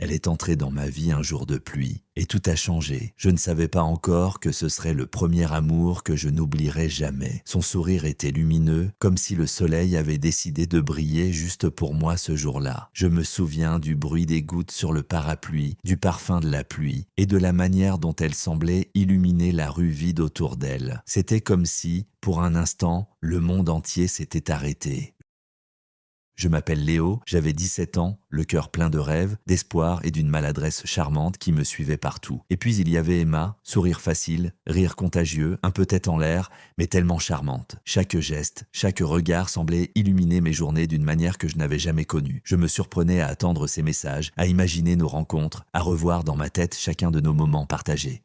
Elle est entrée dans ma vie un jour de pluie, et tout a changé. Je ne savais pas encore que ce serait le premier amour que je n'oublierai jamais. Son sourire était lumineux, comme si le soleil avait décidé de briller juste pour moi ce jour-là. Je me souviens du bruit des gouttes sur le parapluie, du parfum de la pluie, et de la manière dont elle semblait illuminer la rue vide autour d'elle. C'était comme si, pour un instant, le monde entier s'était arrêté. Je m'appelle Léo, j'avais 17 ans, le cœur plein de rêves, d'espoir et d'une maladresse charmante qui me suivait partout. Et puis il y avait Emma, sourire facile, rire contagieux, un peu tête en l'air, mais tellement charmante. Chaque geste, chaque regard semblait illuminer mes journées d'une manière que je n'avais jamais connue. Je me surprenais à attendre ses messages, à imaginer nos rencontres, à revoir dans ma tête chacun de nos moments partagés.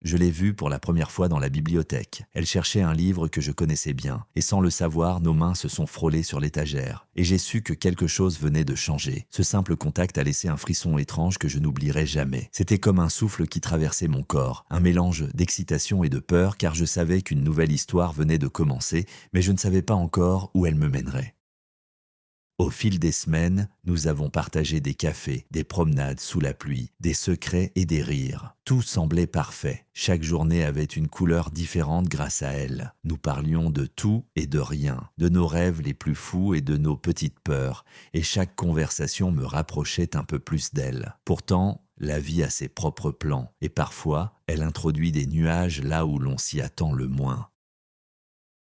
Je l'ai vue pour la première fois dans la bibliothèque. Elle cherchait un livre que je connaissais bien, et sans le savoir, nos mains se sont frôlées sur l'étagère. Et j'ai su que quelque chose venait de changer. Ce simple contact a laissé un frisson étrange que je n'oublierai jamais. C'était comme un souffle qui traversait mon corps, un mélange d'excitation et de peur, car je savais qu'une nouvelle histoire venait de commencer, mais je ne savais pas encore où elle me mènerait. Au fil des semaines, nous avons partagé des cafés, des promenades sous la pluie, des secrets et des rires. Tout semblait parfait. Chaque journée avait une couleur différente grâce à elle. Nous parlions de tout et de rien, de nos rêves les plus fous et de nos petites peurs, et chaque conversation me rapprochait un peu plus d'elle. Pourtant, la vie a ses propres plans, et parfois, elle introduit des nuages là où l'on s'y attend le moins.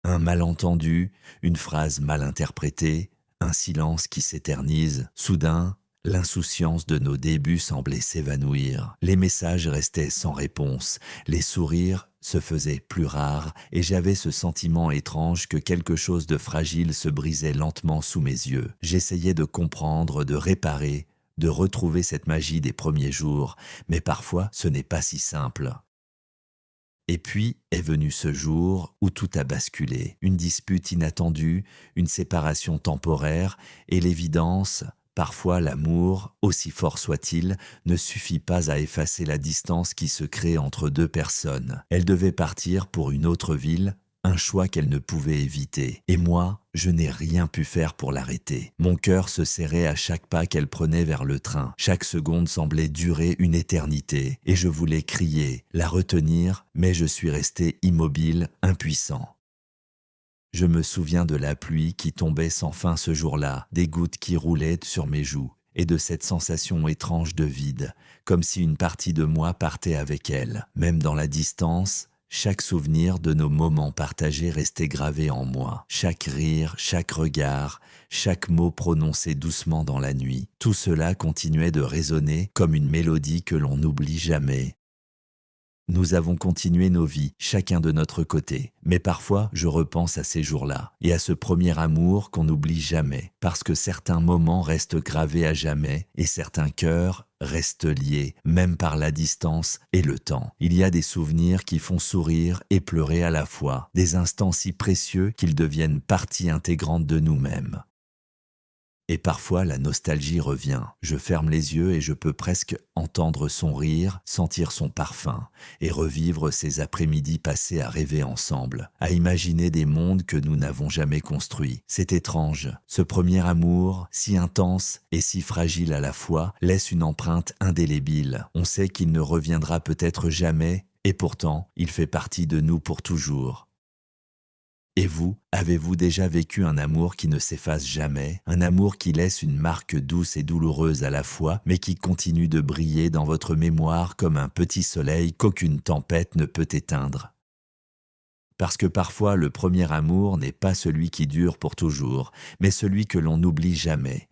Un malentendu, une phrase mal interprétée, un silence qui s'éternise. Soudain, l'insouciance de nos débuts semblait s'évanouir. Les messages restaient sans réponse. Les sourires se faisaient plus rares et j'avais ce sentiment étrange que quelque chose de fragile se brisait lentement sous mes yeux. J'essayais de comprendre, de réparer, de retrouver cette magie des premiers jours, mais parfois ce n'est pas si simple. Et puis est venu ce jour où tout a basculé. Une dispute inattendue, une séparation temporaire et l'évidence, parfois l'amour, aussi fort soit-il, ne suffit pas à effacer la distance qui se crée entre deux personnes. Elle devait partir pour une autre ville, un choix qu'elle ne pouvait éviter. Et moi, je n'ai rien pu faire pour l'arrêter. Mon cœur se serrait à chaque pas qu'elle prenait vers le train. Chaque seconde semblait durer une éternité. Et je voulais crier, la retenir, mais je suis resté immobile, impuissant. Je me souviens de la pluie qui tombait sans fin ce jour-là, des gouttes qui roulaient sur mes joues, et de cette sensation étrange de vide, comme si une partie de moi partait avec elle. Même dans la distance, chaque souvenir de nos moments partagés restait gravé en moi. Chaque rire, chaque regard, chaque mot prononcé doucement dans la nuit. Tout cela continuait de résonner comme une mélodie que l'on n'oublie jamais. Nous avons continué nos vies, chacun de notre côté. Mais parfois, je repense à ces jours-là et à ce premier amour qu'on n'oublie jamais, parce que certains moments restent gravés à jamais et certains cœurs restent liés, même par la distance et le temps. Il y a des souvenirs qui font sourire et pleurer à la fois, des instants si précieux qu'ils deviennent partie intégrante de nous-mêmes. Et parfois, la nostalgie revient. Je ferme les yeux et je peux presque entendre son rire, sentir son parfum et revivre ces après-midi passés à rêver ensemble, à imaginer des mondes que nous n'avons jamais construits. C'est étrange. Ce premier amour, si intense et si fragile à la fois, laisse une empreinte indélébile. On sait qu'il ne reviendra peut-être jamais et pourtant, il fait partie de nous pour toujours. Et vous, avez-vous déjà vécu un amour qui ne s'efface jamais, un amour qui laisse une marque douce et douloureuse à la fois, mais qui continue de briller dans votre mémoire comme un petit soleil qu'aucune tempête ne peut éteindre? Parce que parfois le premier amour n'est pas celui qui dure pour toujours, mais celui que l'on n'oublie jamais.